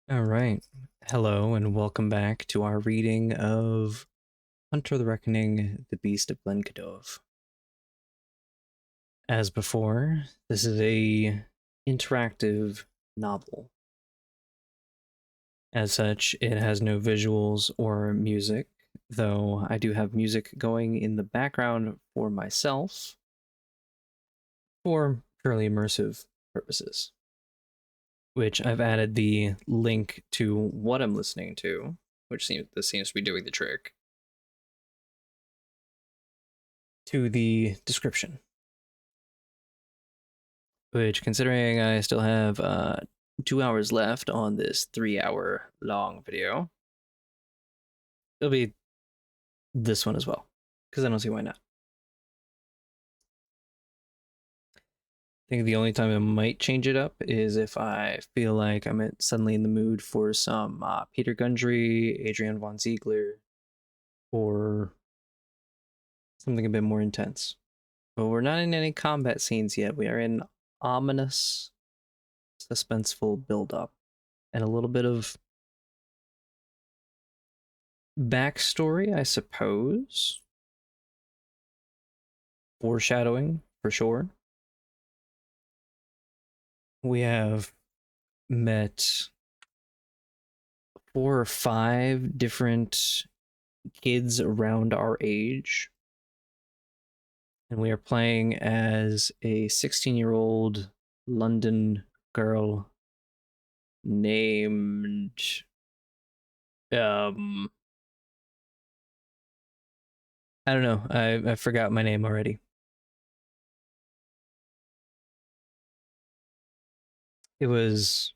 All right. Hello and welcome back to our reading of Hunter the Reckoning, the Beast of Glenkildove. As before, this is a interactive novel. As such, it has no visuals or music, though I do have music going in the background for myself for purely immersive purposes, which I've added the link to what I'm listening to, which seems to be doing the trick, to the description. Which, considering I still have 2 hours left on this 3-hour long video, it'll be this one as well, because I don't see why not. I think the only time I might change it up is if I feel like I'm suddenly in the mood for some Peter Gundry, Adrian von Ziegler, or something a bit more intense. But we're not in any combat scenes yet. We are in ominous, suspenseful build-up and a little bit of backstory, I suppose. Foreshadowing, for sure. We have met 4 or 5 different kids around our age. And we are playing as a 16-year-old London girl named I don't know. I forgot my name already. It was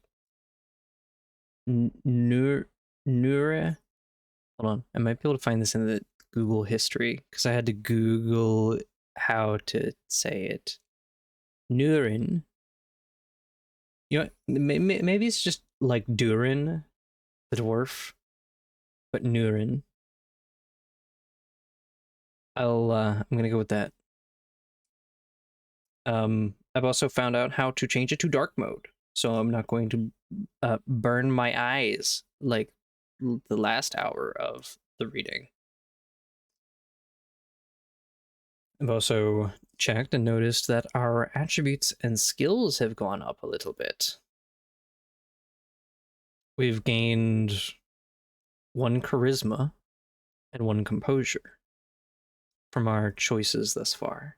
Nure. Hold on. I might be able to find this in the Google history because I had to Google how to say it. Nurin. You know, maybe it's just like Durin, the dwarf, but Nurin. I'm gonna go with that. I've also found out how to change it to dark mode, so I'm not going to burn my eyes like the last hour of the reading. I've also checked and noticed that our attributes and skills have gone up a little bit. We've gained 1 charisma and 1 composure from our choices thus far.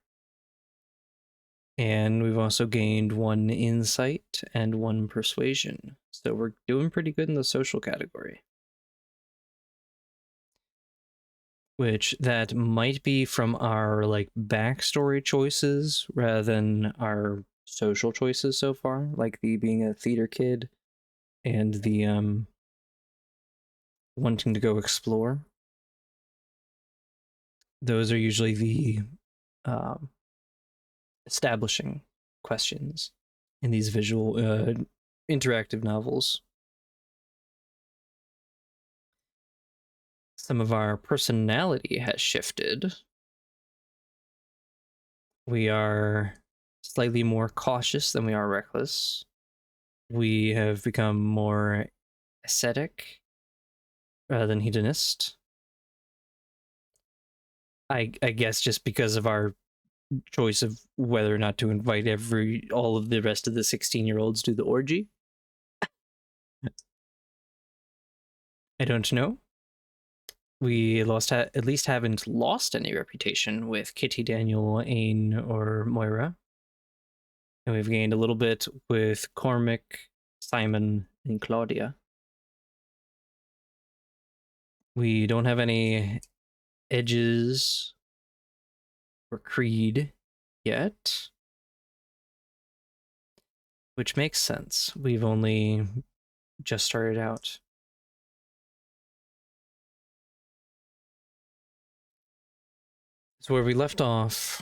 And we've also gained 1 insight and 1 persuasion. So we're doing pretty good in the social category. Which that might be from our like backstory choices rather than our social choices so far, like the being a theater kid and the wanting to go explore. Those are usually the establishing questions in these visual interactive novels. Some of our personality has shifted. We are slightly more cautious than we are reckless. We have become more ascetic rather than hedonist. I guess just because of our choice of whether or not to invite all of the rest of the 16-year-olds to the orgy. I don't know. We at least haven't lost any reputation with Kitty, Daniel, Aine, or Moira. And we've gained a little bit with Cormac, Simon, and Claudia. We don't have any edges or creed yet, which makes sense. We've only just started out. So where we left off,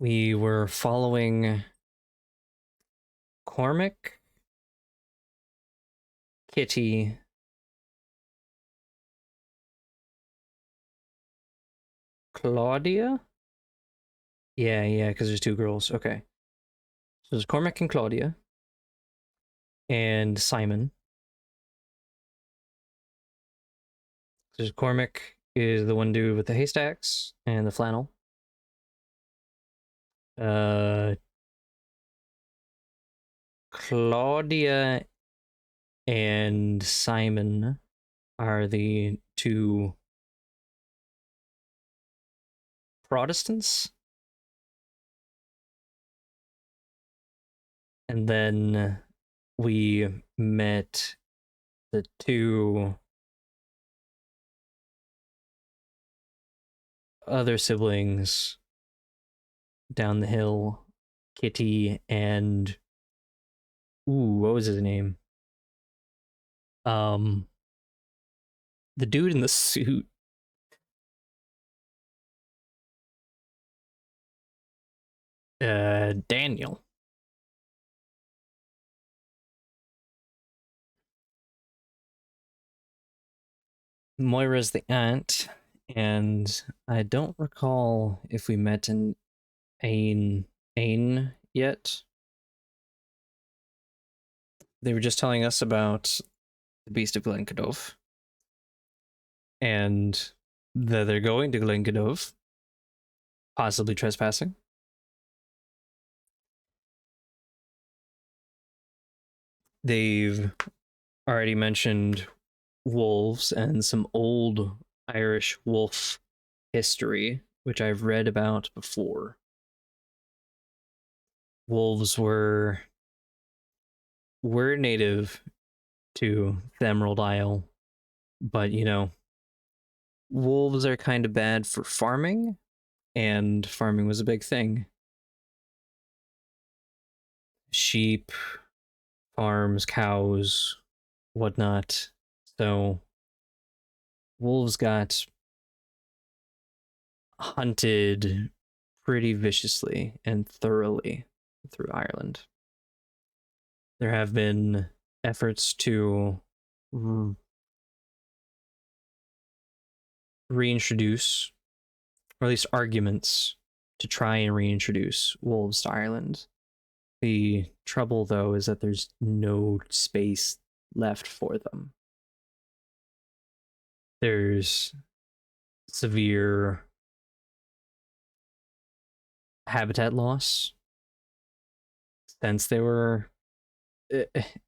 we were following Cormac, Kitty, Claudia? Yeah, because there's 2 girls. Okay. So there's Cormac and Claudia. and Simon. There's Cormac is the one dude with the haystacks and the flannel. Claudia and Simon are the two Protestants. And then we met the two other siblings down the hill, Kitty and what was his name? The dude in the suit. Daniel. Moira's the aunt, and I don't recall if we met in Ain yet. They were just telling us about the Beast of Glenkildove, and that they're going to Glenkildove, possibly trespassing. They've already mentioned wolves and some old Irish wolf history, which I've read about before. Wolves were native to the Emerald Isle, but you know, wolves are kind of bad for farming, and farming was a big thing. Sheep, farms, cows, whatnot. So wolves got hunted pretty viciously and thoroughly through Ireland. There have been efforts to reintroduce, or at least arguments to try and reintroduce wolves to Ireland. The trouble, though, is that there's no space left for them. There's severe habitat loss since they were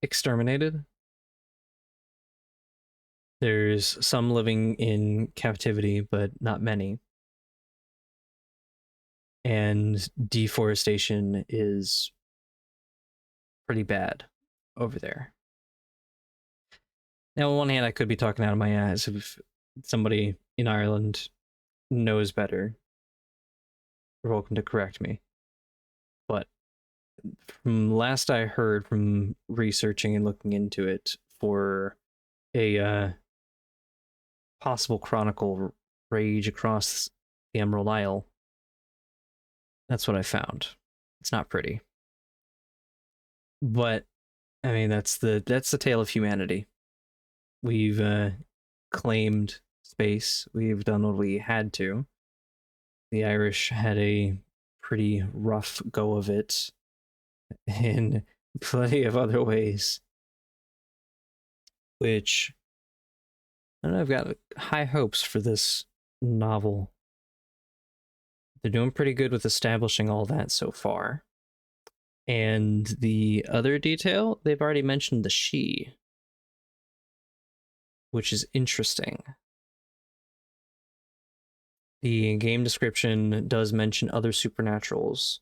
exterminated. There's some living in captivity, but not many. And deforestation is pretty bad over there. Now, on one hand, I could be talking out of my ass if somebody in Ireland knows better. You're welcome to correct me. But from last I heard from researching and looking into it for a possible chronicle rage across the Emerald Isle, that's what I found. It's not pretty. But I mean, that's the tale of humanity. We've claimed space. We've done what we had to. The Irish had a pretty rough go of it in plenty of other ways, which I don't know, I've got high hopes for this novel. They're doing pretty good with establishing all that so far. And the other detail, they've already mentioned the she, which is interesting. The game description does mention other supernaturals.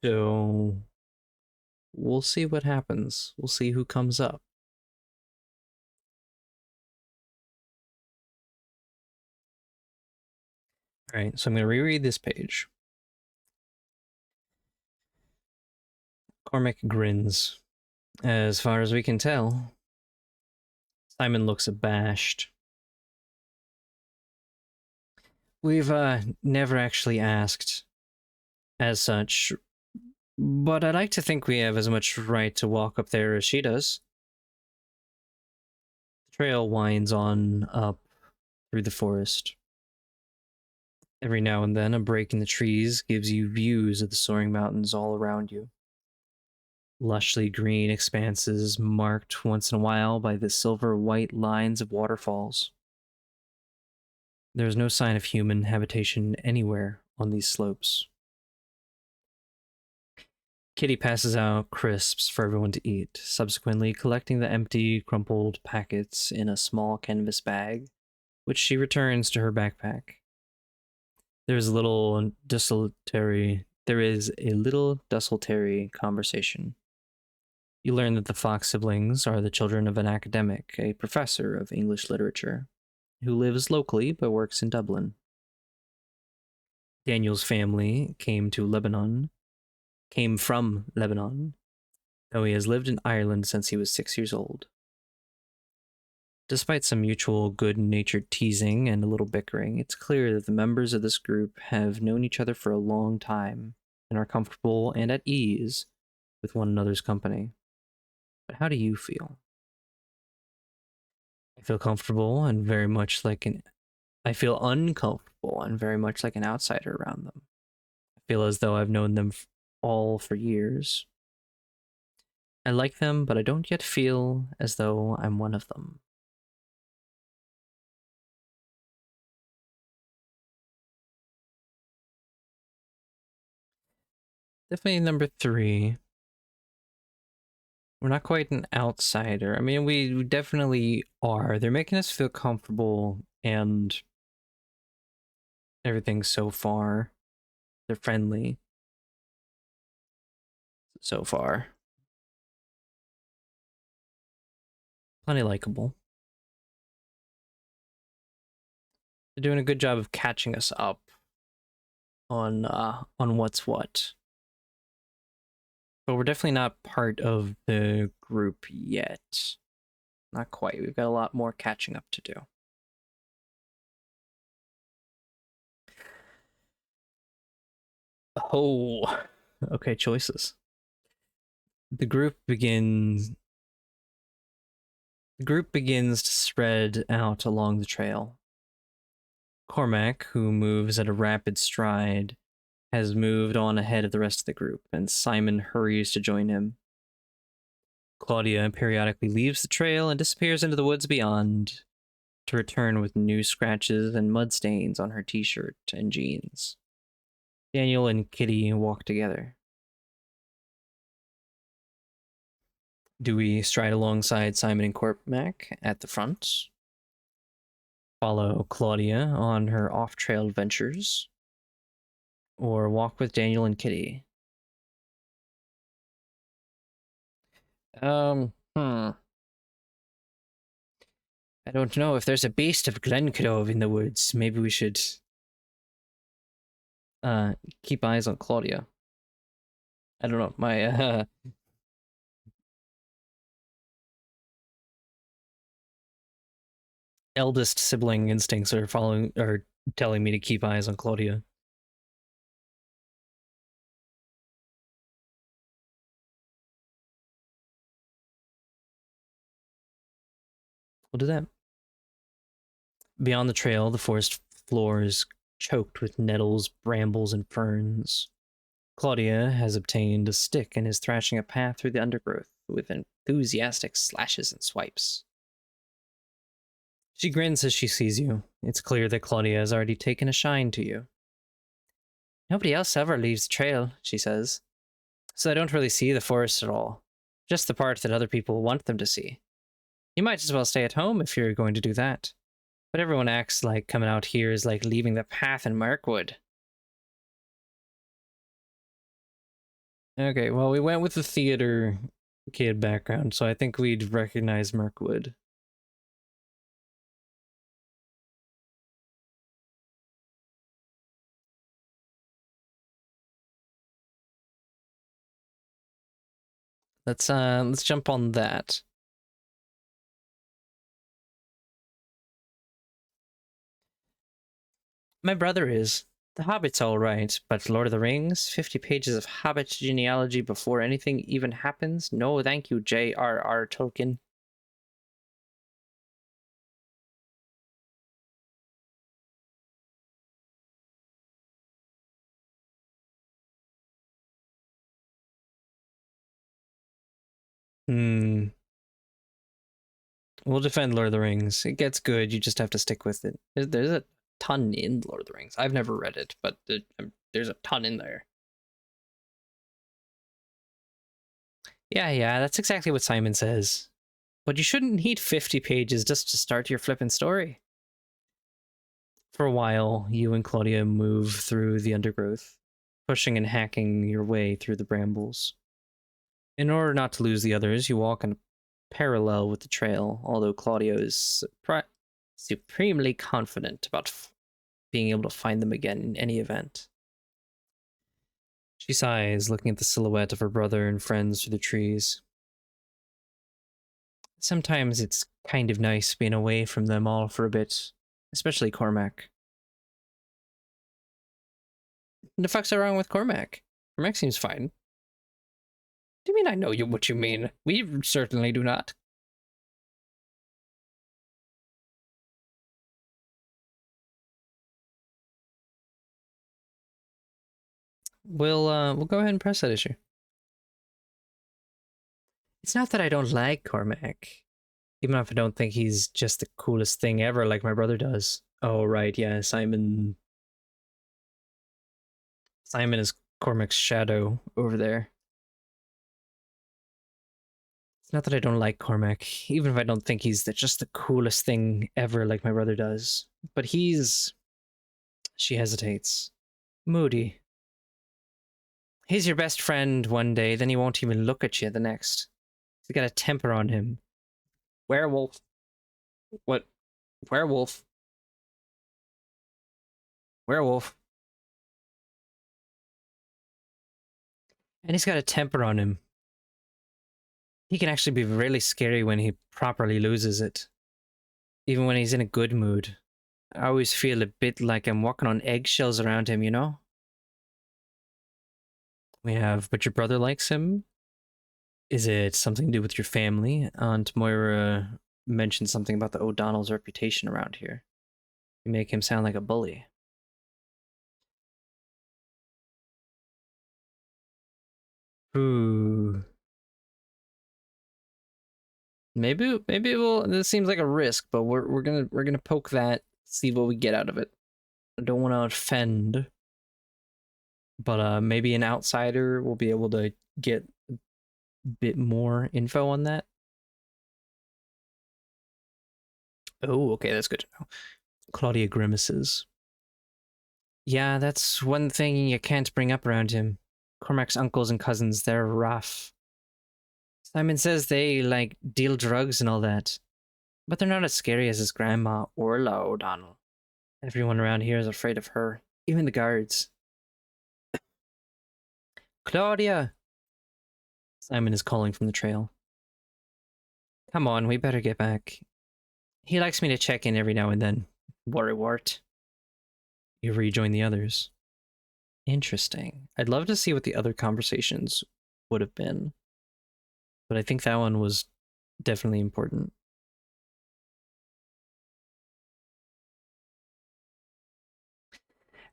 So we'll see what happens. We'll see who comes up. All right, so I'm going to reread this page. Cormac grins. As far as we can tell. Simon looks abashed. We've never actually asked as such, but I'd like to think we have as much right to walk up there as she does. The trail winds on up through the forest. Every now and then, a break in the trees gives you views of the soaring mountains all around you. lushly green expanses marked once in a while by the silver-white lines of waterfalls. There is no sign of human habitation anywhere on these slopes. Kitty passes out crisps for everyone to eat, subsequently collecting the empty, crumpled packets in a small canvas bag, which she returns to her backpack. There is a little desultory conversation. You learn that the Fox siblings are the children of an academic, a professor of English literature, who lives locally but works in Dublin. Daniel's family came from Lebanon, though he has lived in Ireland since he was 6 years old. Despite some mutual good-natured teasing and a little bickering, it's clear that the members of this group have known each other for a long time and are comfortable and at ease with one another's company. But how do you feel? I feel comfortable and very much like I feel uncomfortable and very much like an outsider around them. I feel as though I've known them all for years. I like them, but I don't yet feel as though I'm one of them. Definitely number 3. We're not quite an outsider. I mean, we definitely are. They're making us feel comfortable and everything so far. They're friendly. So far. Plenty likable. They're doing a good job of catching us up on what's what. But we're definitely not part of the group yet. Not quite. We've got a lot more catching up to do. Oh, okay, choices. The group begins to spread out along the trail. Cormac, who moves at a rapid stride, has moved on ahead of the rest of the group, and Simon hurries to join him. Claudia periodically leaves the trail and disappears into the woods beyond, to return with new scratches and mud stains on her t-shirt and jeans. Daniel and Kitty walk together. Do we stride alongside Simon and Cormac at the front? Follow Claudia on her off-trail ventures? Or walk with Daniel and Kitty? I don't know. If there's a Beast of Glenkildove in the woods, maybe we should keep eyes on Claudia. I don't know. My eldest sibling instincts are telling me to keep eyes on Claudia. We'll do that. Beyond the trail, the forest floor is choked with nettles, brambles, and ferns. Claudia has obtained a stick and is thrashing a path through the undergrowth with enthusiastic slashes and swipes. She grins as she sees you. It's clear that Claudia has already taken a shine to you. Nobody else ever leaves the trail, she says, so I don't really see the forest at all. Just the part that other people want them to see. You might as well stay at home if you're going to do that. But everyone acts like coming out here is like leaving the path in Mirkwood. Okay, well, we went with the theater kid background, so I think we'd recognize Mirkwood. Let's jump on that. My brother is. The Hobbit's all right, but Lord of the Rings, 50 pages of Hobbit genealogy before anything even happens? No, thank you, J.R.R. Tolkien. Hmm. We'll defend Lord of the Rings. It gets good. You just have to stick with it. There's a ton in Lord of the Rings. I've never read it, but there's a ton in there. Yeah, that's exactly what Simon says. But you shouldn't need 50 pages just to start your flippin' story. For a while, you and Claudia move through the undergrowth, pushing and hacking your way through the brambles. In order not to lose the others, you walk in parallel with the trail, although Claudia is supremely confident about being able to find them again in any event. She sighs, looking at the silhouette of her brother and friends through the trees. Sometimes it's kind of nice being away from them all for a bit, especially Cormac. The fuck's wrong with Cormac? Cormac seems fine. Do you mean I know what you mean? We certainly do not. We'll go ahead and press that issue. It's not that I don't like Cormac, even if I don't think he's just the coolest thing ever, like my brother does. Oh right, yeah, Simon. Simon is Cormac's shadow over there. It's not that I don't like Cormac, even if I don't think he's just the coolest thing ever, like my brother does. But he's. She hesitates. Moody. He's your best friend one day, then he won't even look at you the next. He's got a temper on him. Werewolf. What? Werewolf. Werewolf. And he's got a temper on him. He can actually be really scary when he properly loses it. Even when he's in a good mood. I always feel a bit like I'm walking on eggshells around him, you know? We have, but your brother likes him? Is it something to do with your family? Aunt Moira mentioned something about the O'Donnell's reputation around here. You make him sound like a bully. Ooh. Maybe we'll. This seems like a risk, but we're gonna poke that, see what we get out of it. I don't want to offend, but maybe an outsider will be able to get a bit more info on that. Oh, okay, that's good to know. Claudia grimaces. Yeah, that's one thing you can't bring up around him. Cormac's uncles and cousins, they're rough. Simon says they, like, deal drugs and all that. But they're not as scary as his grandma, Orla O'Donnell. Everyone around here is afraid of her, even the guards. Claudia! Simon is calling from the trail. Come on, we better get back. He likes me to check in every now and then. Worrywart. You rejoin the others. Interesting. I'd love to see what the other conversations would have been. But I think that one was definitely important.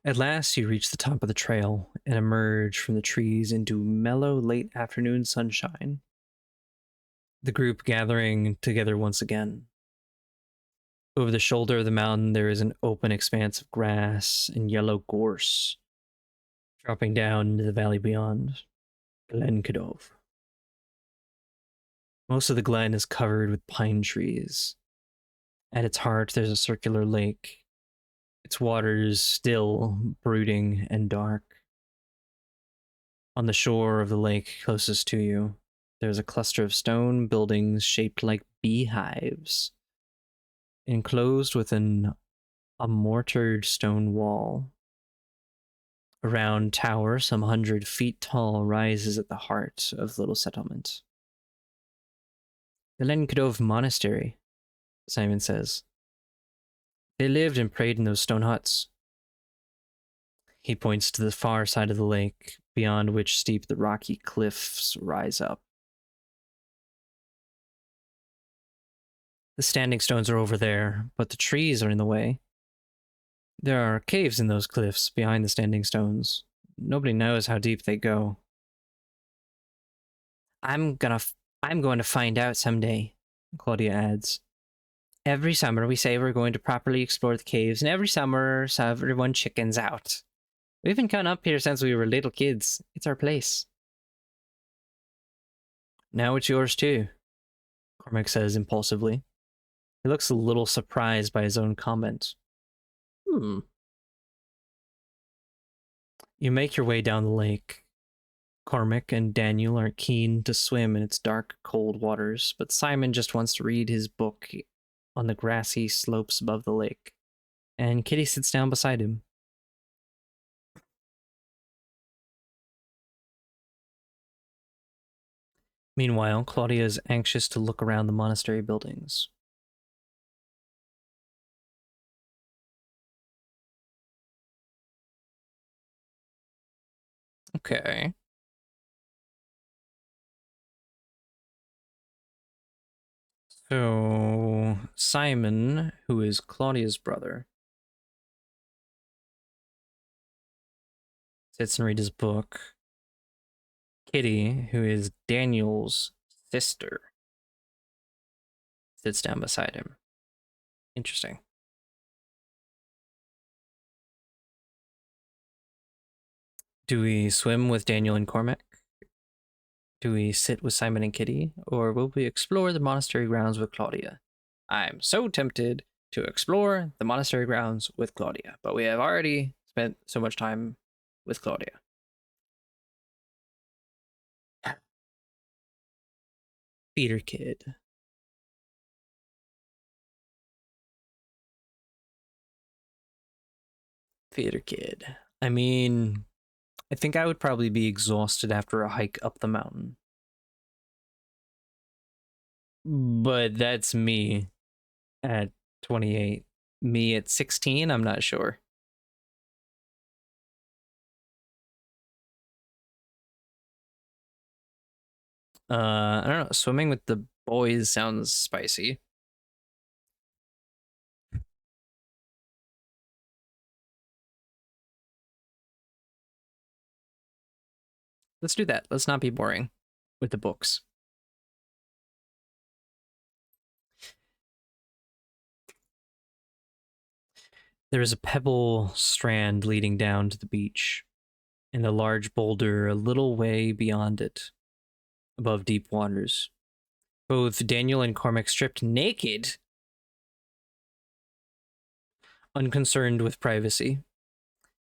At last, you reach the top of the trail and emerge from the trees into mellow late afternoon sunshine. The group gathering together once again. Over the shoulder of the mountain, there is an open expanse of grass and yellow gorse, dropping down into the valley beyond. Glenkildove. Most of the glen is covered with pine trees. At its heart, there's a circular lake, its waters still, brooding, and dark. On the shore of the lake closest to you, there's a cluster of stone buildings shaped like beehives, enclosed within a mortared stone wall. A round tower, some 100 feet tall, rises at the heart of the little settlement. The Glenkildove Monastery, Simon says. They lived and prayed in those stone huts. He points to the far side of the lake, beyond which steep the rocky cliffs rise up. The standing stones are over there, but the trees are in the way. There are caves in those cliffs behind the standing stones. Nobody knows how deep they go. I'm gonna I'm going to find out someday, Claudia adds. Every summer we say we're going to properly explore the caves, and every summer so everyone chickens out. We've been coming up here since we were little kids. It's our place. Now it's yours too, Cormac says impulsively. He looks a little surprised by his own comment. You make your way down the lake. Cormac and Daniel are keen to swim in its dark, cold waters, but Simon just wants to read his book on the grassy slopes above the lake, and Kitty sits down beside him. Meanwhile, Claudia is anxious to look around the monastery buildings. Okay. So, Simon, who is Claudia's brother, sits and reads his book. Kitty, who is Daniel's sister, sits down beside him. Interesting. Do we swim with Daniel and Cormac? Do we sit with Simon and Kitty? Or will we explore the monastery grounds with Claudia? I'm so tempted to explore the monastery grounds with Claudia, but we have already spent so much time with Claudia. Theater kid. Theater kid. I mean, I think I would probably be exhausted after a hike up the mountain. But that's me at 28. Me at 16, I'm not sure. I don't know. Swimming with the boys sounds spicy. Let's do that. Let's not be boring with the books. There is a pebble strand leading down to the beach, and a large boulder a little way beyond it, above deep waters. Both Daniel and Cormac stripped naked, unconcerned with privacy.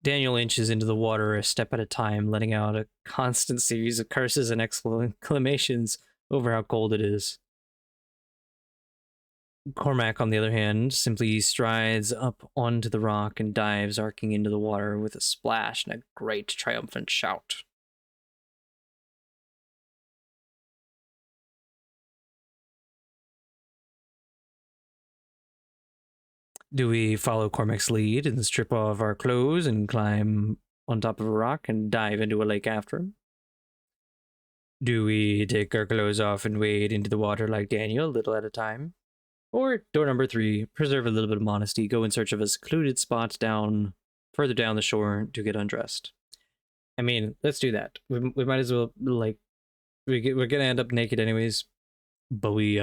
Daniel inches into the water a step at a time, letting out a constant series of curses and exclamations over how cold it is. Cormac, on the other hand, simply strides up onto the rock and dives, arcing into the water with a splash and a great triumphant shout. Do we follow Cormac's lead and strip off our clothes and climb on top of a rock and dive into a lake after him? Do we take our clothes off and wade into the water like Daniel, a little at a time? Or door number 3, preserve a little bit of modesty, go in search of a secluded spot further down the shore to get undressed. I mean, let's do that. We might as well, like, we're gonna end up naked anyways, but we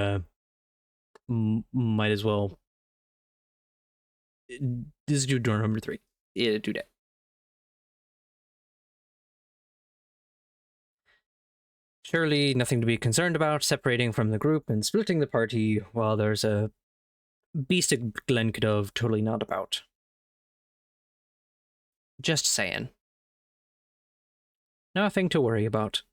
might as well just do door number 3. Yeah, do that. Surely nothing to be concerned about separating from the group and splitting the party while there's a Beast of Glenkildove totally not about. Just saying. Nothing to worry about.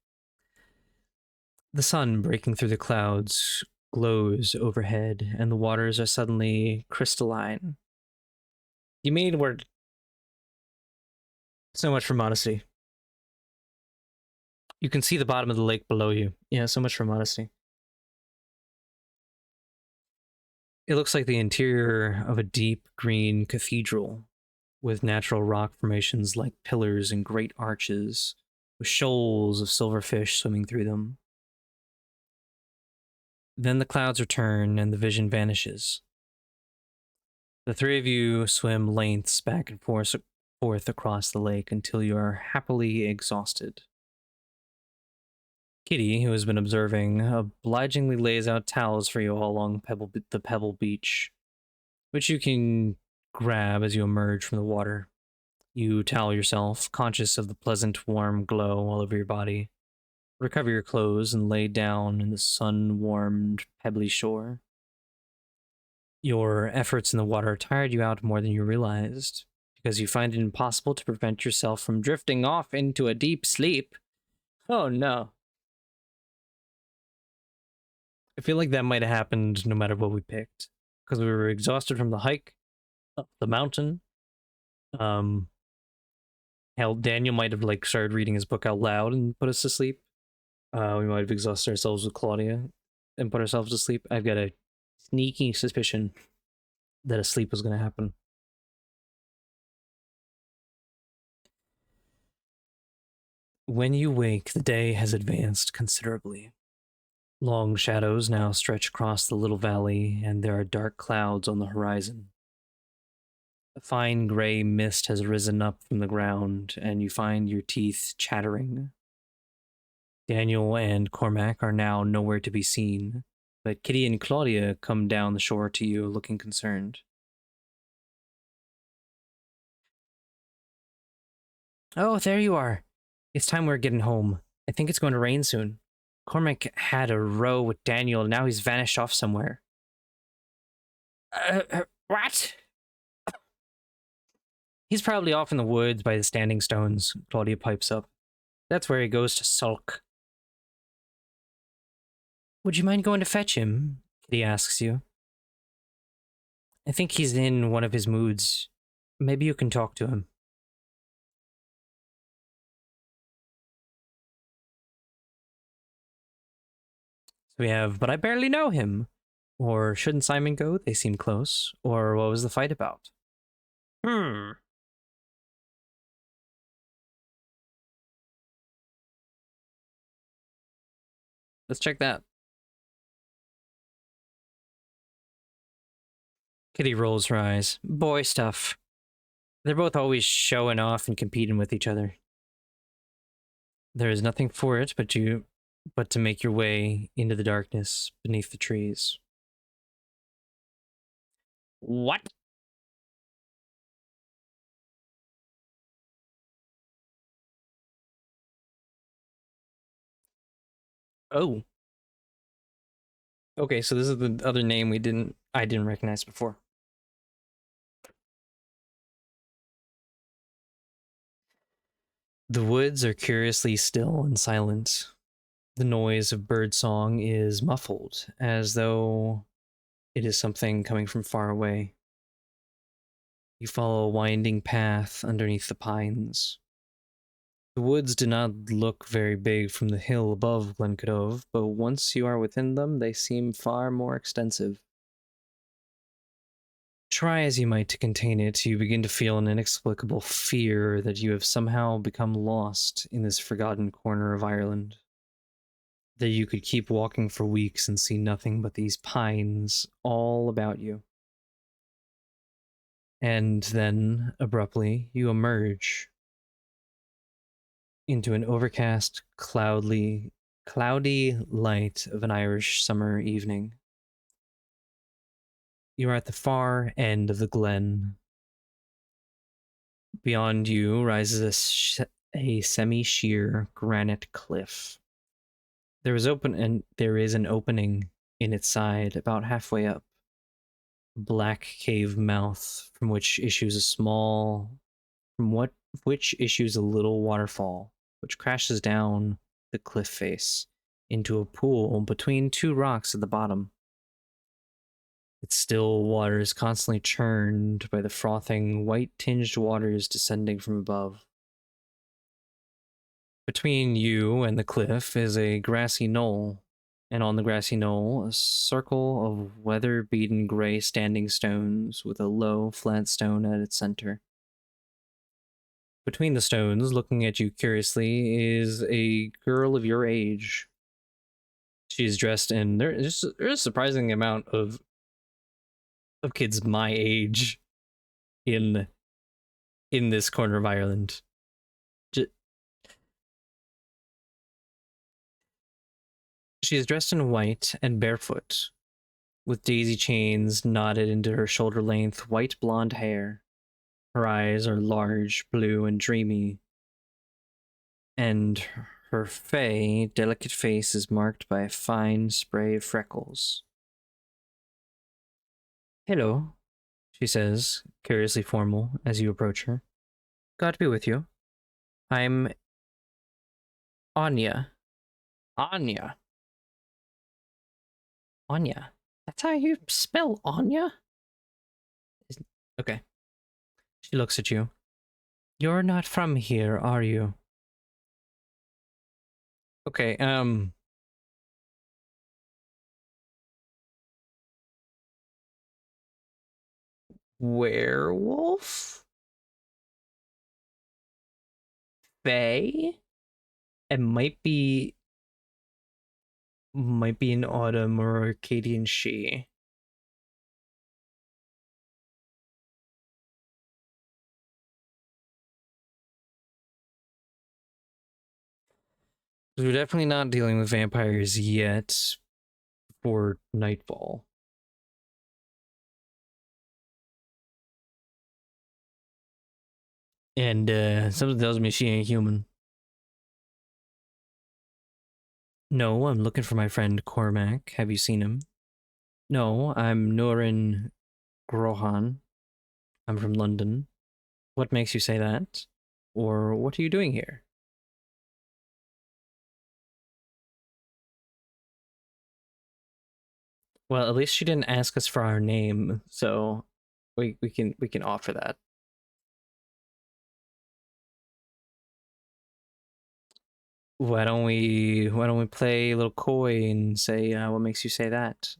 The sun breaking through the clouds glows overhead, and the waters are suddenly crystalline. You mean we're... So much for modesty. You can see the bottom of the lake below you. Yeah, so much for modesty. It looks like the interior of a deep green cathedral with natural rock formations like pillars and great arches, with shoals of silver fish swimming through them. Then the clouds return and the vision vanishes. The 3 of you swim lengths back and forth across the lake until you are happily exhausted. Kitty, who has been observing, obligingly lays out towels for you all along the pebble beach, which you can grab as you emerge from the water. You towel yourself, conscious of the pleasant, warm glow all over your body. Recover your clothes and lay down in the sun-warmed, pebbly shore. Your efforts in the water tired you out more than you realized, because you find it impossible to prevent yourself from drifting off into a deep sleep. Oh no. I feel like that might have happened no matter what we picked, because we were exhausted from the hike up the mountain. Hell, Daniel might have like started reading his book out loud and put us to sleep. We might have exhausted ourselves with Claudia and put ourselves to sleep. I've got a sneaking suspicion that a sleep was going to happen. When you wake, the day has advanced considerably. Long shadows now stretch across the little valley, and there are dark clouds on the horizon. A fine gray mist has risen up from the ground, and you find your teeth chattering. Daniel and Cormac are now nowhere to be seen, but Kitty and Claudia come down the shore to you, looking concerned. Oh, there you are. It's time we're getting home. I think it's going to rain soon. Cormac had a row with Daniel, and now he's vanished off somewhere. What? He's probably off in the woods by the standing stones, Claudia pipes up. That's where he goes to sulk. Would you mind going to fetch him? Kitty asks you. I think he's in one of his moods. Maybe you can talk to him. So we have, but I barely know him. Or shouldn't Simon go? They seem close. Or what was the fight about? Let's check that. Kitty rolls her eyes. Boy stuff. They're both always showing off and competing with each other. There is nothing for it but to make your way into the darkness beneath the trees. What? Oh. Okay, so this is the other name I didn't recognize before. The woods are curiously still and silent. The noise of birdsong is muffled, as though it is something coming from far away. You follow a winding path underneath the pines. The woods do not look very big from the hill above Glenkildove, but once you are within them, they seem far more extensive. Try as you might to contain it, you begin to feel an inexplicable fear that you have somehow become lost in this forgotten corner of Ireland. That you could keep walking for weeks and see nothing but these pines all about you. And then, abruptly, you emerge into an overcast, cloudy light of an Irish summer evening. You are at the far end of the glen. Beyond you rises a semi-sheer granite cliff. There is an opening in its side about halfway up. A black cave mouth from which issues a little waterfall, which crashes down the cliff face into a pool between two rocks at the bottom. Its still water is constantly churned by the frothing, white-tinged waters descending from above. Between you and the cliff is a grassy knoll, and on the grassy knoll, a circle of weather-beaten gray standing stones with a low, flat stone at its center. Between the stones, looking at you curiously, is a girl of your age. She's dressed in... There's a surprising amount of kids my age in this corner of Ireland. She is dressed in white and barefoot, with daisy chains knotted into her shoulder-length white blonde hair. Her eyes are large, blue, and dreamy, and her delicate face is marked by a fine spray of freckles. "Hello," she says, curiously formal, as you approach her. "God be with you. I'm Anya." Anya? Anya? That's how you spell Anya? Okay. She looks at you. "You're not from here, are you?" Okay, werewolf? Fae? It might be an autumn or Arcadian she. We're definitely not dealing with vampires yet for Nightfall. And something tells me she ain't human. "No, I'm looking for my friend Cormac. Have you seen him?" "No, I'm Norin Grohan. I'm from London." "What makes you say that? Or what are you doing here?" Well, at least she didn't ask us for our name, so we can offer that. Why don't we play a little coy and say what makes you say that?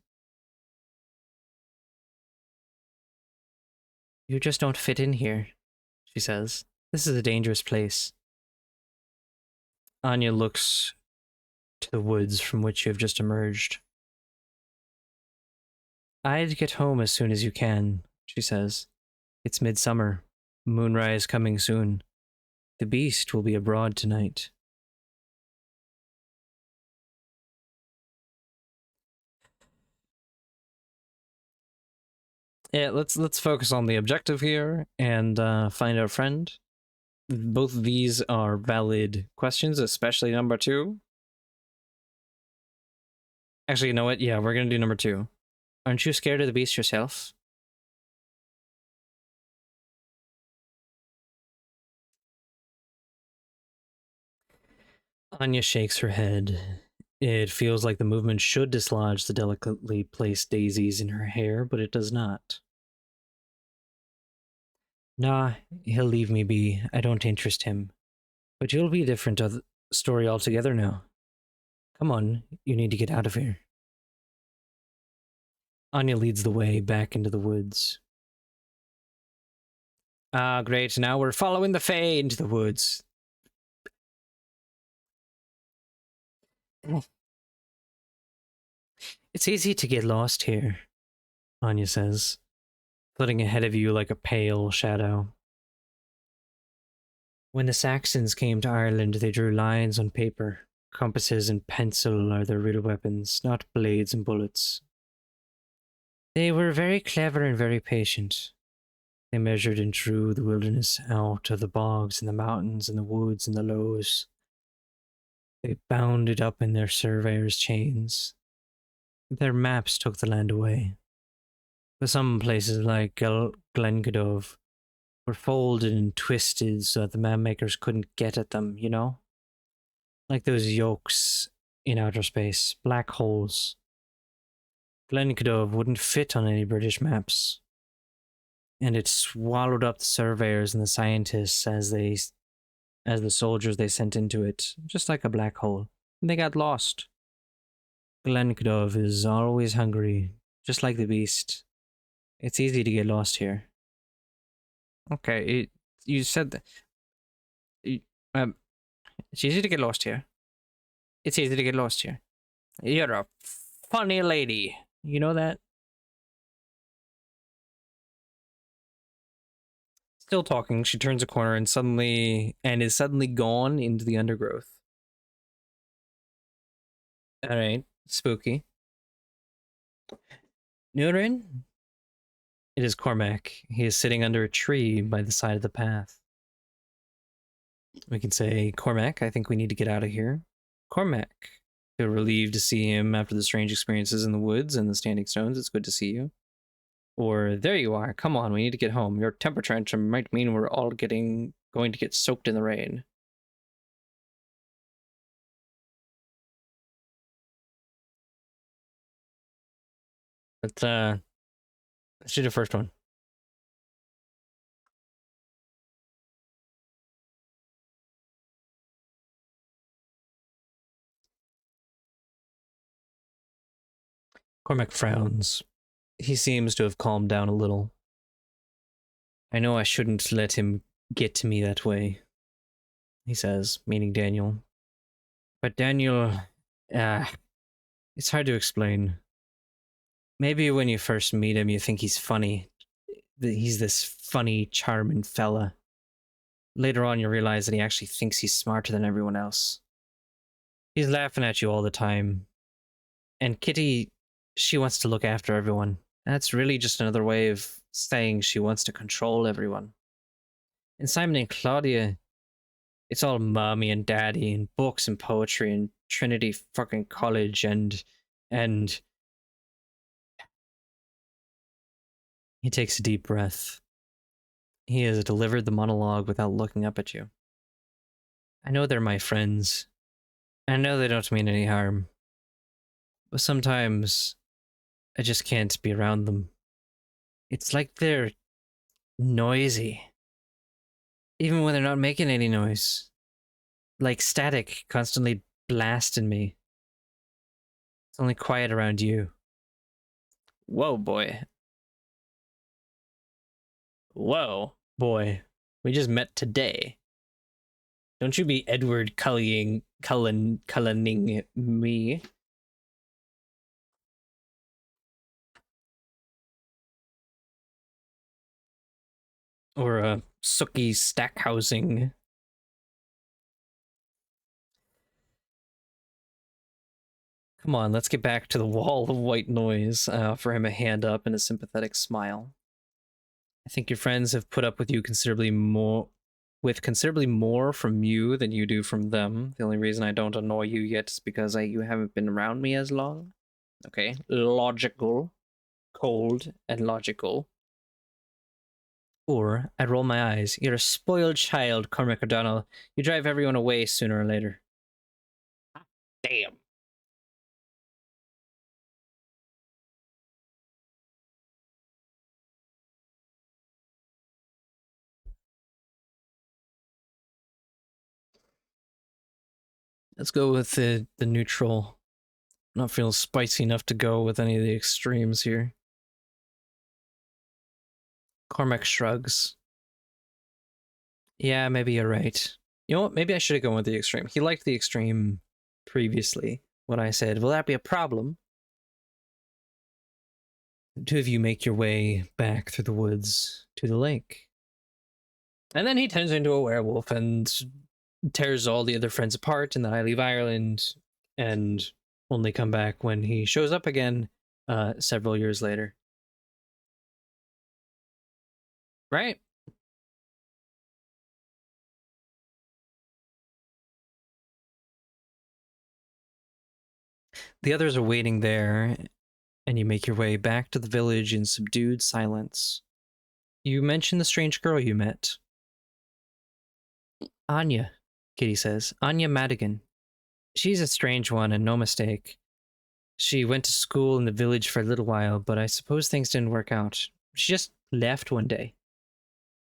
"You just don't fit in here," she says. "This is a dangerous place." Anya looks to the woods from which you have just emerged. "I'd get home as soon as you can," she says. "It's midsummer. Moonrise coming soon. The beast will be abroad tonight." Yeah, let's focus on the objective here and find our friend. Both of these are valid questions, especially number 2. Actually, you know what? Yeah, we're gonna do number 2. Aren't you scared of the beast yourself? Anya shakes her head. It feels like the movement should dislodge the delicately placed daisies in her hair, but it does not. "Nah, he'll leave me be. I don't interest him. But you'll be a different story altogether now. Come on, you need to get out of here." Anya leads the way back into the woods. "Ah, great. Now we're following the Fae into the woods." "It's easy to get lost here," Anya says, flitting ahead of you like a pale shadow. "When the Saxons came to Ireland, they drew lines on paper. Compasses and pencil are their real weapons, not blades and bullets. They were very clever and very patient. They measured and drew the wilderness out of the bogs and the mountains and the woods and the lows. They bound it up in their surveyors' chains. Their maps took the land away. But some places like Glenkildove were folded and twisted so that the map makers couldn't get at them, you know? Like those yolks in outer space, black holes. Glenkildove wouldn't fit on any British maps. And it swallowed up the surveyors and the scientists as the soldiers they sent into it, just like a black hole. And they got lost. Glenkildove is always hungry, just like the beast. It's easy to get lost here." Okay, you said that. Um, it's easy to get lost here. It's easy to get lost here. You're a funny lady. You know that? Still talking, she turns a corner and is suddenly gone into the undergrowth. All right. Spooky. Nurin? It is Cormac. He is sitting under a tree by the side of the path. We can say, Cormac, I think we need to get out of here. Cormac. Feel relieved to see him after the strange experiences in the woods and the standing stones. It's good to see you. Or, there you are. Come on, we need to get home. Your temper tantrum might mean we're all going to get soaked in the rain. Let's do the first one. Cormac frowns. He seems to have calmed down a little. I know I shouldn't let him get to me that way, he says, meaning Daniel. But Daniel, it's hard to explain. Maybe when you first meet him, you think he's funny. He's this funny, charming fella. Later on, you realize that he actually thinks he's smarter than everyone else. He's laughing at you all the time. And Kitty, she wants to look after everyone. That's really just another way of saying she wants to control everyone. And Simon and Claudia, it's all mommy and daddy and books and poetry and Trinity fucking College and he takes a deep breath. He has delivered the monologue without looking up at you. I know they're my friends. I know they don't mean any harm. But sometimes I just can't be around them. It's like they're noisy. Even when they're not making any noise. Like static, constantly blasting me. It's only quiet around you. Whoa, boy. Whoa, boy. We just met today. Don't you be Edward Cullening me. Or a Sookie Stackhousing. Come on, let's get back to the wall of white noise. Offer him a hand up and a sympathetic smile. I think your friends have put up with you considerably more from you than you do from them. The only reason I don't annoy you yet is because you haven't been around me as long. Okay, logical. Cold and logical. Or, I roll my eyes. You're a spoiled child, Cormac O'Donnell. You drive everyone away sooner or later. Damn. Let's go with the neutral. Not feeling spicy enough to go with any of the extremes here. Cormac shrugs. Yeah, maybe you're right. You know what? Maybe I should have gone with the extreme. He liked the extreme previously when I said, will that be a problem? The two of you make your way back through the woods to the lake. And then he turns into a werewolf and tears all the other friends apart, and then I leave Ireland and only come back when he shows up again several years later. Right? The others are waiting there, and you make your way back to the village in subdued silence. You mention the strange girl you met. Anya, Kitty says. Anya Madigan. She's a strange one, and no mistake. She went to school in the village for a little while, but I suppose things didn't work out. She just left one day.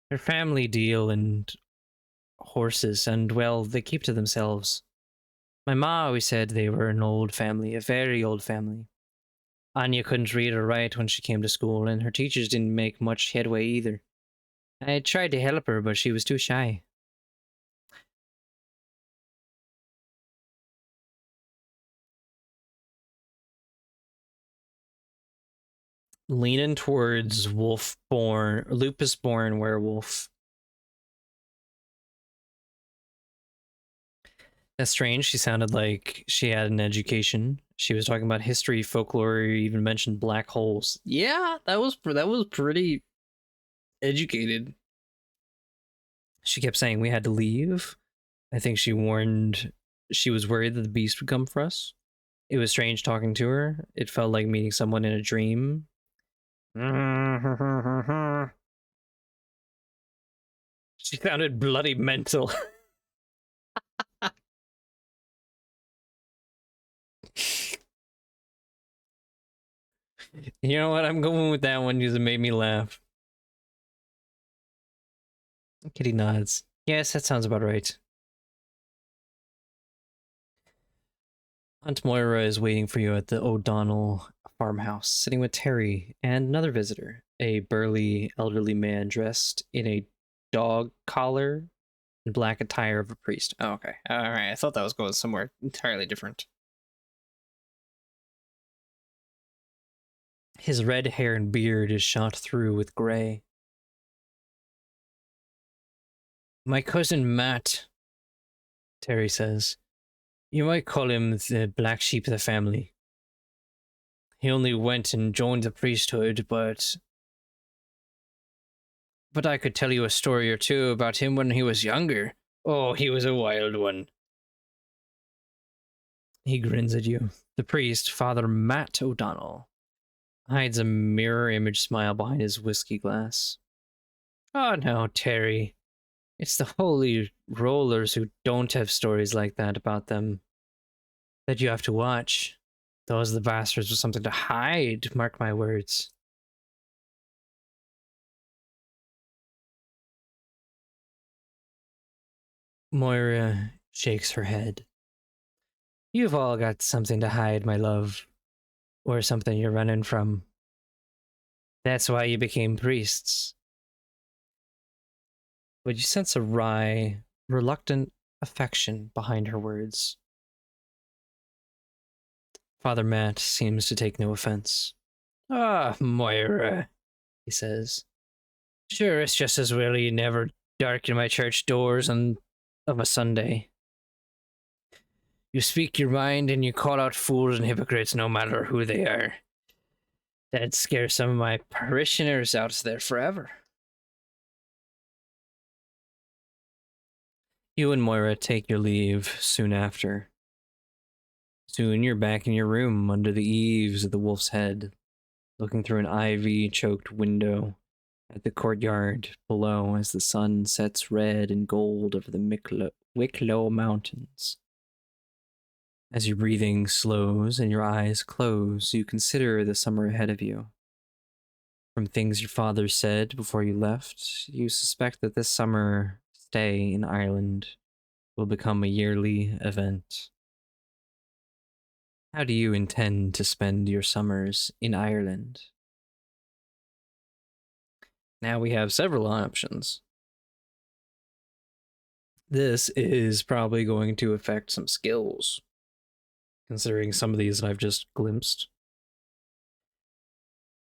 Her family deal in horses, and, well, they keep to themselves. My ma always said they were an old family, a very old family. Anya couldn't read or write when she came to school, and her teachers didn't make much headway either. I tried to help her, but she was too shy. Leaning towards lupus-born werewolf. That's strange. She sounded like she had an education. She was talking about history, folklore, even mentioned black holes. Yeah, that was pretty educated. She kept saying we had to leave. I think she was worried that the beast would come for us. It was strange talking to her. It felt like meeting someone in a dream. She sounded bloody mental. You know what? I'm going with that one because it made me laugh. Kitty nods. Yes, that sounds about right. Aunt Moira is waiting for you at the O'Donnell farmhouse, sitting with Terry and another visitor, a burly, elderly man dressed in a dog collar and black attire of a priest. Oh, okay. All right. I thought that was going somewhere entirely different. His red hair and beard is shot through with gray. My cousin Matt, Terry says. You might call him the black sheep of the family. He only went and joined the priesthood, but I could tell you a story or two about him when he was younger. Oh, he was a wild one. He grins at you. The priest, Father Matt O'Donnell, hides a mirror image smile behind his whiskey glass. Oh no, Terry. It's the holy rollers who don't have stories like that about them that you have to watch. Those are the bastards with something to hide, mark my words. Moira shakes her head. You've all got something to hide, my love. Or something you're running from. That's why you became priests. But you sense a wry, reluctant affection behind her words. Father Matt seems to take no offense. Ah, Moira, he says. Sure, it's just as well you never darken my church doors of a Sunday. You speak your mind and you call out fools and hypocrites no matter who they are. That'd scare some of my parishioners out there forever. You and Moira take your leave soon after. Soon you're back in your room under the eaves of the Wolf's Head, looking through an ivy-choked window at the courtyard below as the sun sets red and gold over the Wicklow Mountains. As your breathing slows and your eyes close, you consider the summer ahead of you. From things your father said before you left, you suspect that this summer stay in Ireland will become a yearly event. How do you intend to spend your summers in Ireland? Now we have several options. This is probably going to affect some skills, considering some of these I've just glimpsed.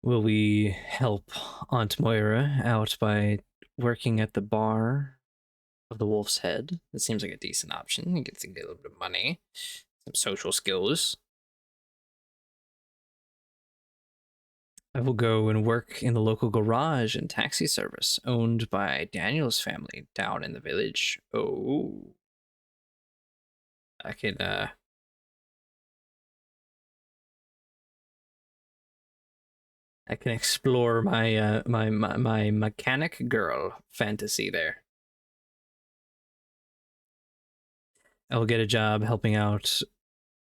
Will we help Aunt Moira out by working at the bar of the Wolf's Head? That seems like a decent option. You get to get a little bit of money, some social skills. I will go and work in the local garage and taxi service owned by Daniel's family down in the village. Oh. I can explore my my mechanic girl fantasy there. I will get a job helping out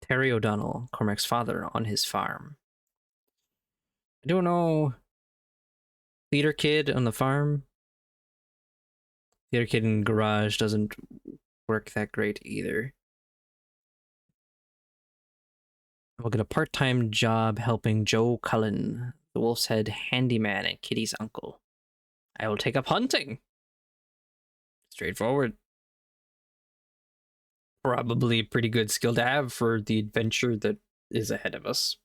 Terry O'Donnell, Cormac's father, on his farm. I don't know. Theater kid on the farm. Theater kid in garage doesn't work that great either. I will get a part-time job helping Joe Cullen, the Wolf's Head handyman and Kitty's uncle. I will take up hunting. Straightforward. Probably a pretty good skill to have for the adventure that is ahead of us.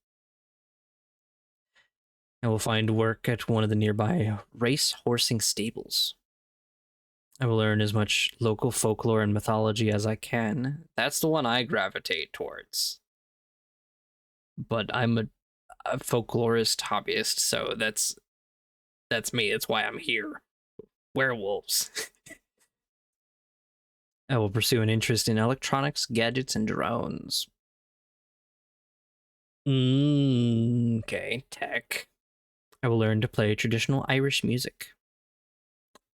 I will find work at one of the nearby race horsing stables. I will learn as much local folklore and mythology as I can. That's the one I gravitate towards. But I'm a folklorist hobbyist, so that's me. It's why I'm here. Werewolves. I will pursue an interest in electronics, gadgets, and drones. Okay, tech. I will learn to play traditional Irish music.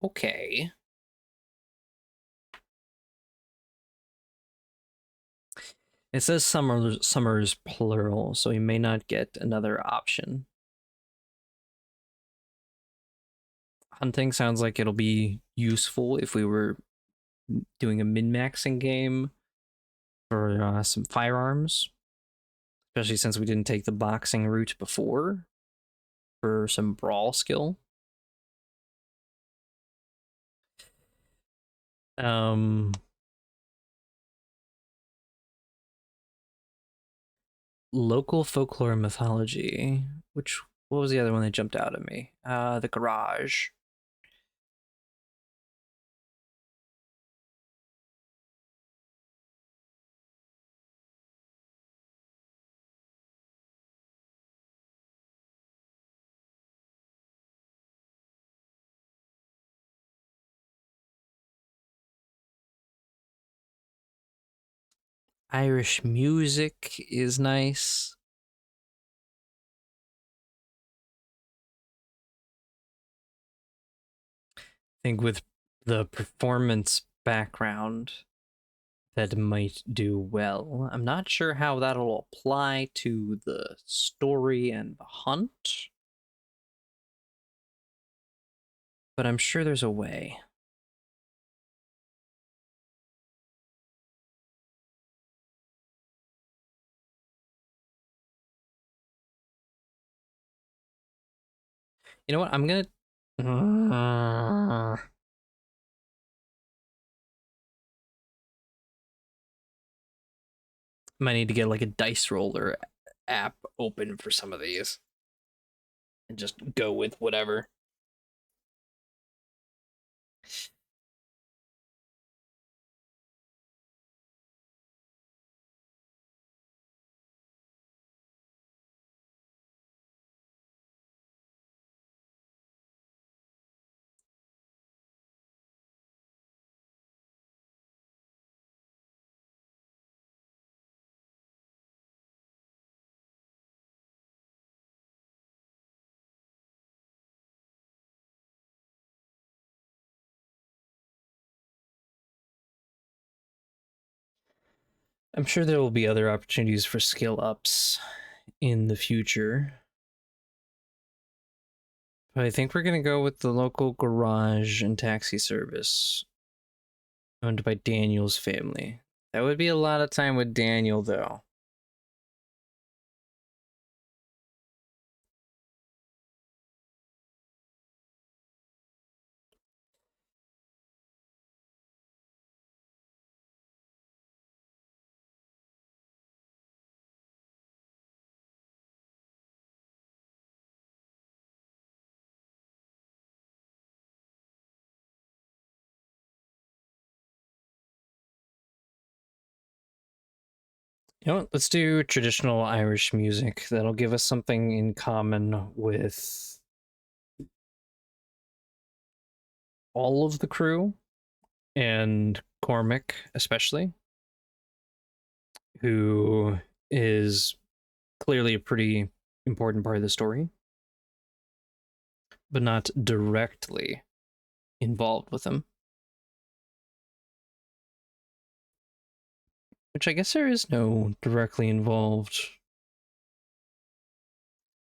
Okay. It says summers plural, so we may not get another option. Hunting sounds like it'll be useful if we were doing a min-maxing game for some firearms, especially since we didn't take the boxing route before for some brawl skill. Local folklore and mythology. What was the other one that jumped out at me? The garage. Irish music is nice. I think with the performance background, that might do well. I'm not sure how that'll apply to the story and the hunt, but I'm sure there's a way. You know what? I'm gonna. Might need to get like a dice roller app open for some of these and just go with whatever. I'm sure there will be other opportunities for skill ups in the future. But I think we're going to go with the local garage and taxi service owned by Daniel's family. That would be a lot of time with Daniel, though. You know what? Let's do traditional Irish music. That'll give us something in common with all of the crew and Cormac, especially, who is clearly a pretty important part of the story, but not directly involved with him. Which I guess there is no directly involved.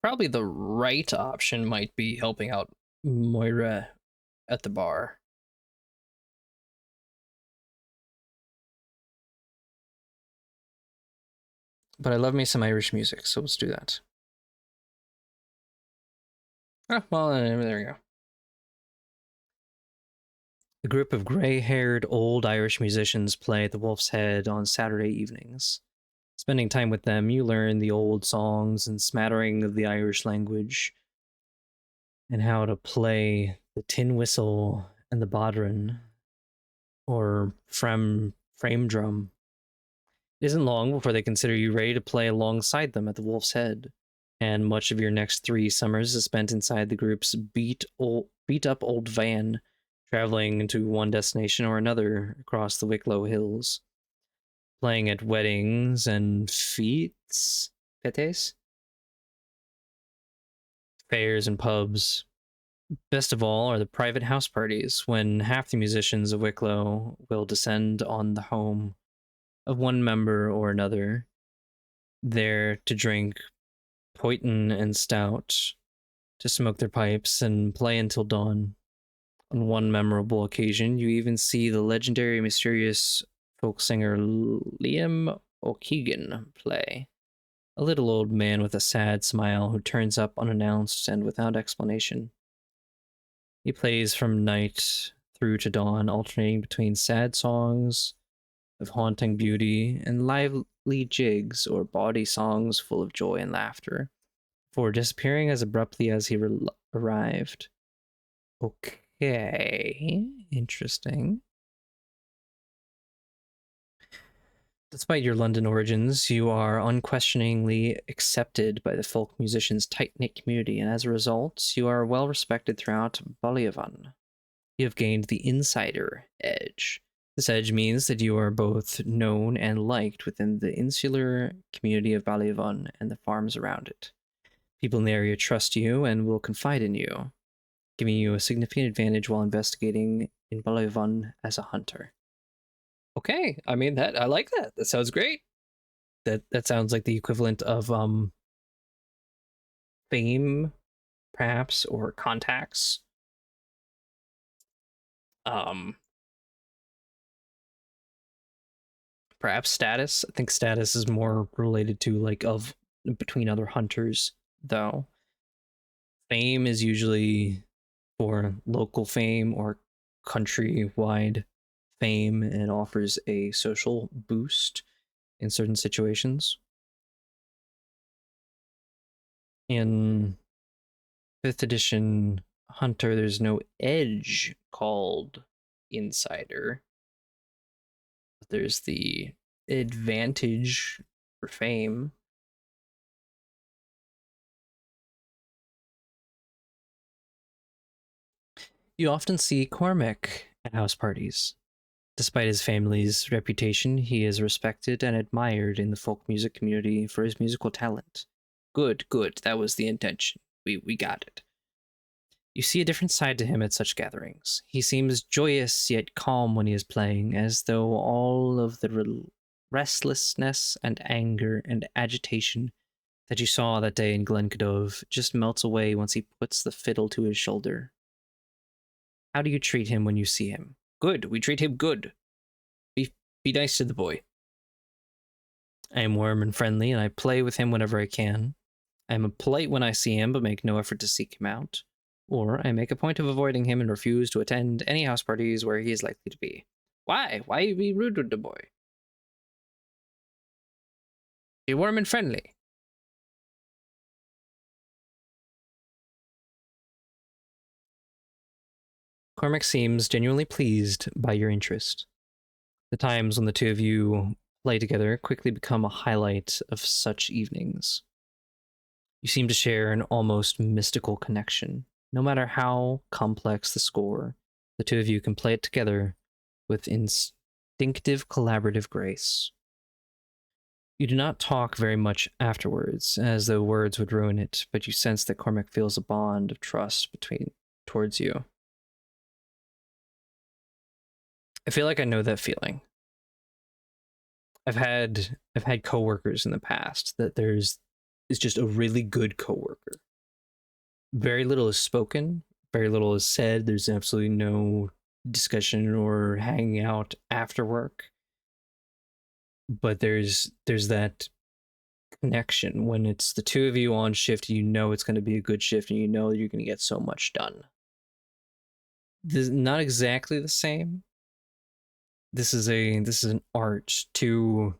Probably the right option might be helping out Moira at the bar. But I love me some Irish music, so let's do that. Ah, well, there you go. A group of gray-haired old Irish musicians play at the Wolf's Head on Saturday evenings. Spending time with them, you learn the old songs and smattering of the Irish language, and how to play the tin whistle and the bodhran. or frame drum. It isn't long before they consider you ready to play alongside them at the Wolf's Head, and much of your next 3 summers is spent inside the group's beat up old van, traveling to one destination or another across the Wicklow Hills, playing at weddings and fêtes, fairs and pubs. Best of all are the private house parties, when half the musicians of Wicklow will descend on the home of one member or another, there to drink Poitin and stout, to smoke their pipes and play until dawn. On one memorable occasion, you even see the legendary mysterious folk singer Liam O'Keegan play, a little old man with a sad smile who turns up unannounced and without explanation. He plays from night through to dawn, alternating between sad songs of haunting beauty and lively jigs or bawdy songs full of joy and laughter, before disappearing as abruptly as he arrived. Okay, interesting. Despite your London origins, you are unquestioningly accepted by the folk musicians' tight-knit community, and as a result, you are well respected throughout Ballyavon. You have gained the insider edge. This edge means that you are both known and liked within the insular community of Ballyavon and the farms around it. People in the area trust you and will confide in you, giving you a significant advantage while investigating in Ballyavon as a hunter. Okay, I mean that I like that. That sounds great. That sounds like the equivalent of fame, perhaps, or contacts. Perhaps status. I think status is more related to like of between other hunters, though. Fame is usually for local fame or countrywide fame and offers a social boost in certain situations. In 5th edition Hunter, there's no edge called Insider. There's the advantage for fame. You often see Cormac at house parties. Despite his family's reputation, he is respected and admired in the folk music community for his musical talent. Good, good. That was the intention. We got it. You see a different side to him at such gatherings. He seems joyous yet calm when he is playing, as though all of the restlessness and anger and agitation that you saw that day in Glenkildove just melts away once he puts the fiddle to his shoulder. How do you treat him when you see him? Good, we treat him good. Be nice to the boy. I am warm and friendly, and I play with him whenever I can. I am polite when I see him, but make no effort to seek him out. Or I make a point of avoiding him and refuse to attend any house parties where he is likely to be. Why? Why be rude with the boy? Be warm and friendly. Cormac seems genuinely pleased by your interest. The times when the two of you play together quickly become a highlight of such evenings. You seem to share an almost mystical connection. No matter how complex the score, the two of you can play it together with instinctive collaborative grace. You do not talk very much afterwards, as though words would ruin it, but you sense that Cormac feels a bond of trust towards you. I feel like I know that feeling. I've had coworkers in the past that is just a really good coworker. Very little is spoken, very little is said. There's absolutely no discussion or hanging out after work. But there's that connection when it's the two of you on shift. You know it's going to be a good shift, and you know you're going to get so much done. This is not exactly the same. This is an art. Two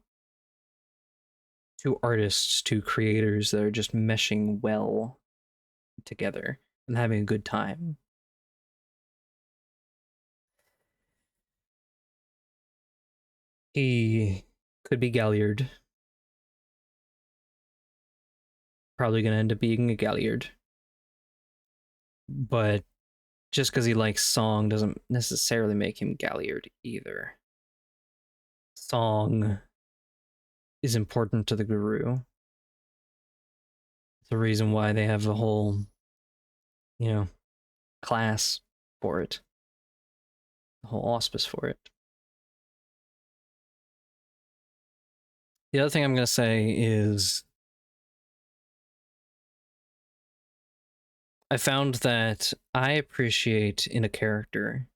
artists, two creators that are just meshing well together and having a good time. He could be Galliard. Probably gonna end up being a Galliard. But just because he likes song doesn't necessarily make him Galliard either. Song is important to the Guru. It's the reason why they have a whole, class for it. The whole auspice for it. The other thing I'm going to say is I found that I appreciate in a character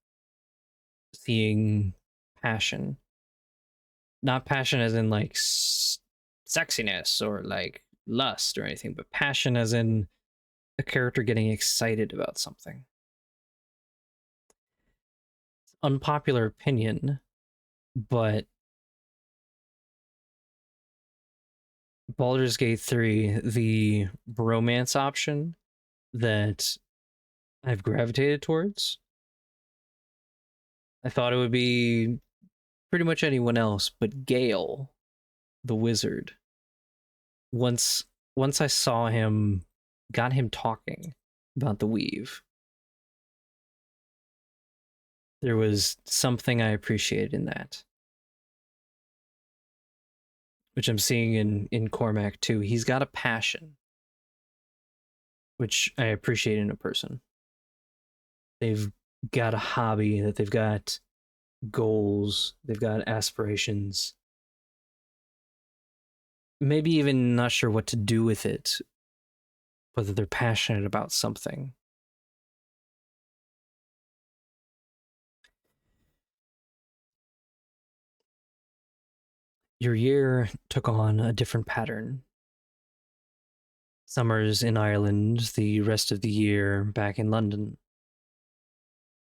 seeing passion. Not passion as in like sexiness or like lust or anything, but passion as in a character getting excited about something. Unpopular opinion, but Baldur's Gate 3, the romance option that I've gravitated towards, I thought it would be pretty much anyone else, but Gale, the wizard. Once I saw him, got him talking about the weave, there was something I appreciated in that, which I'm seeing in Cormac too. He's got a passion, which I appreciate in a person. They've got a hobby, that they've got goals, they've got aspirations. Maybe even not sure what to do with it, but that they're passionate about something. Your year took on a different pattern. Summers in Ireland, the rest of the year back in London.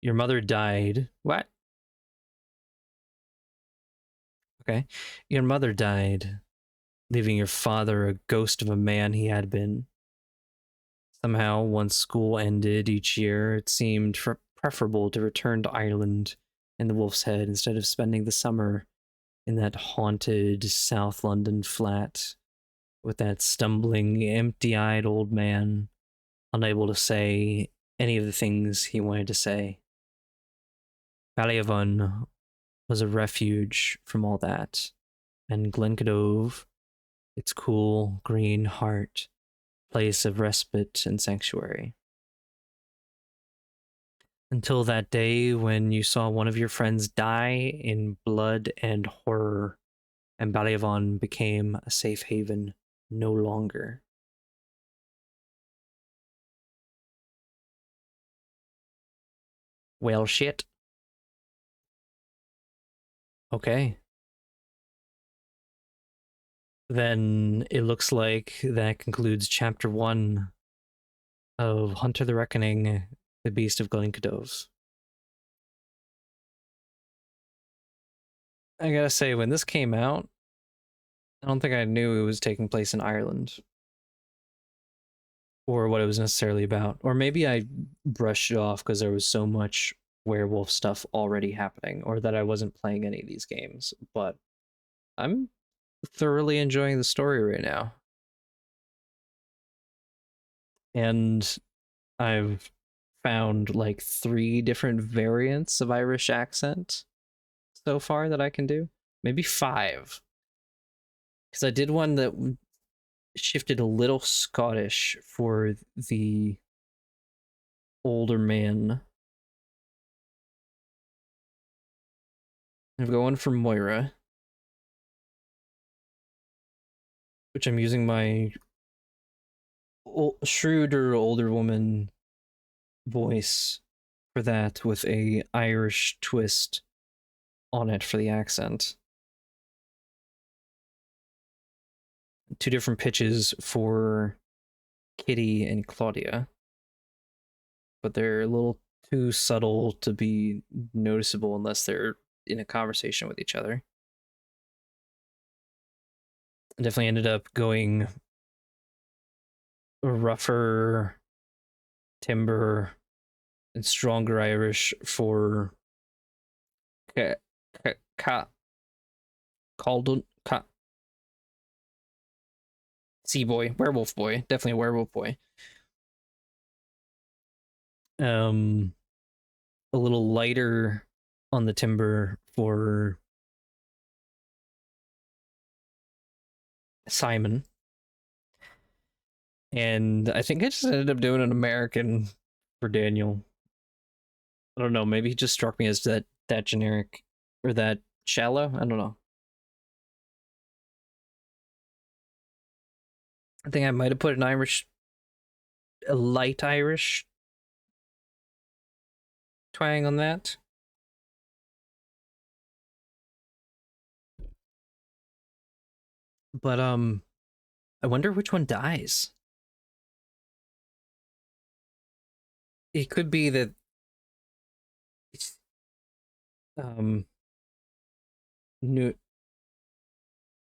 Your mother died. What? Okay. Your mother died, leaving your father a ghost of a man he had been. Somehow, once school ended each year, it seemed preferable to return to Ireland and the Wolf's Head instead of spending the summer in that haunted South London flat with that stumbling, empty-eyed old man, unable to say any of the things he wanted to say. Ballyavon was a refuge from all that, and Glenkildove, its cool, green heart, place of respite and sanctuary. Until that day when you saw one of your friends die in blood and horror, and Ballyavon became a safe haven no longer. Well, shit. Okay. Then it looks like that concludes chapter 1 of Hunter the Reckoning, the Beast of Glenkildove. I gotta say, when this came out, I don't think I knew it was taking place in Ireland, or what it was necessarily about. Or maybe I brushed it off because there was so much werewolf stuff already happening, or that I wasn't playing any of these games. But I'm thoroughly enjoying the story right now. And I've found like 3 different variants of Irish accent so far that I can do. Maybe 5. Because I did one that shifted a little Scottish for the older man. I've got one for Moira, which I'm using my shrewder older woman voice for that, with a Irish twist on it for the accent. 2 different pitches for Kitty and Claudia, but they're a little too subtle to be noticeable unless they're in a conversation with each other. I definitely ended up going rougher timber and stronger Irish for called sea boy, werewolf boy, definitely a werewolf boy. A little lighter on the timber for Simon. And I think I just ended up doing an American for Daniel. I don't know, maybe he just struck me as that generic or that shallow. I don't know. I think I might have put a light Irish twang on that. But I wonder which one dies. It could be that um Nu-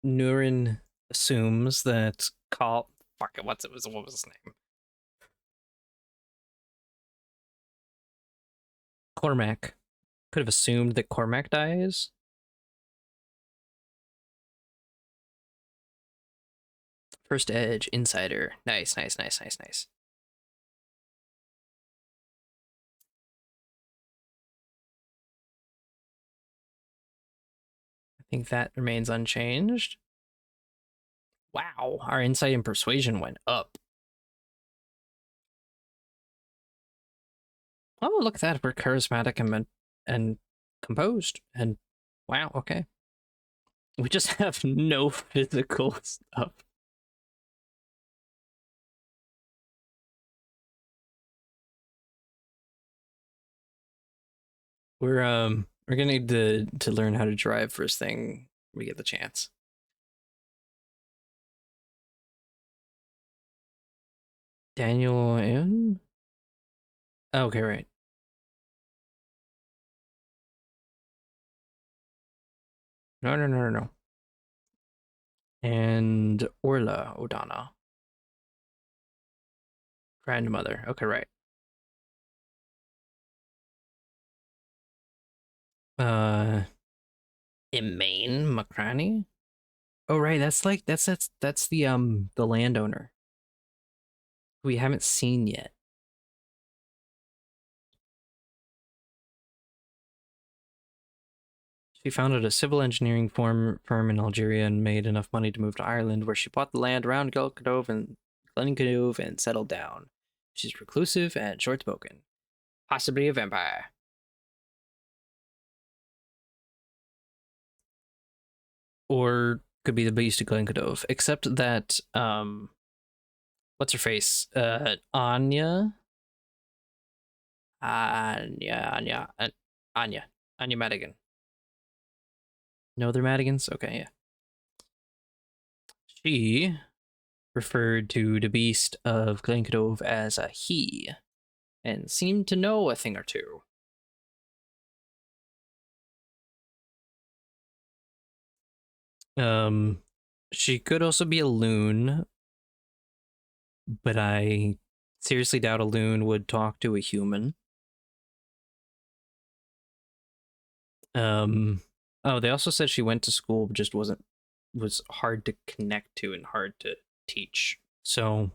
Nurin assumes that fuck it, what was his name? Cormac could have assumed that Cormac dies. First Edge, Insider. Nice, nice, nice, nice, nice. I think that remains unchanged. Wow, our insight and persuasion went up. Oh, look at that. We're charismatic and composed. And wow, okay. We just have no physical stuff. We're gonna need to learn how to drive first thing we get the chance. Daniel in? Okay, right. No, no, no, no, no. And Orla O'Donnell. Grandmother. Okay, right. Uh Emaine McCranny? Oh right, that's the landowner we haven't seen yet. She founded a civil engineering firm in Algeria and made enough money to move to Ireland, where she bought the land around Glenkildove and settled down. She's reclusive and short-spoken, possibly a vampire. Or could be the Beast of Glenkildove, except that what's her face? Anya, Anya Madigan. No other Madigans? Okay, yeah. She referred to the Beast of Glenkildove as a he, and seemed to know a thing or two. She could also be a loon, but I seriously doubt a loon would talk to a human. Oh, they also said she went to school, but just was hard to connect to and hard to teach. So,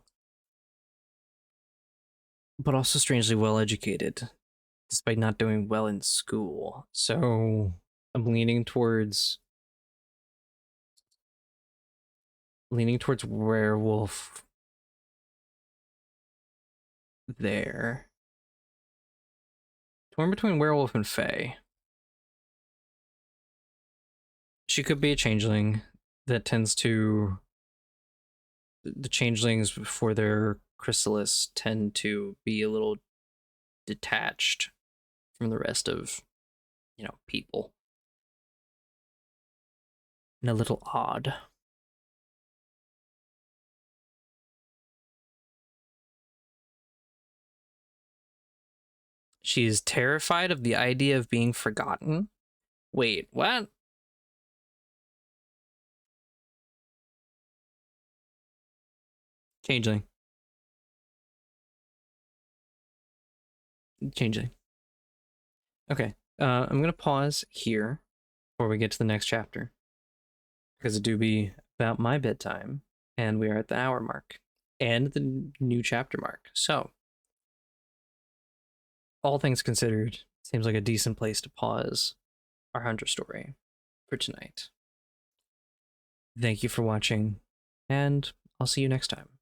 but also strangely well educated, despite not doing well in school. So I'm leaning towards werewolf there. Torn between werewolf and fae. She could be a changeling that tends to. The changelings before their chrysalis tend to be a little detached from the rest of, people. And a little odd. She is terrified of the idea of being forgotten. Wait, what? Changeling. Changeling. Okay. I'm going to pause here before we get to the next chapter. because it do be about my bedtime, and we are at the hour mark and the new chapter mark. So, all things considered, seems like a decent place to pause our Hunter story for tonight. Thank you for watching, and I'll see you next time.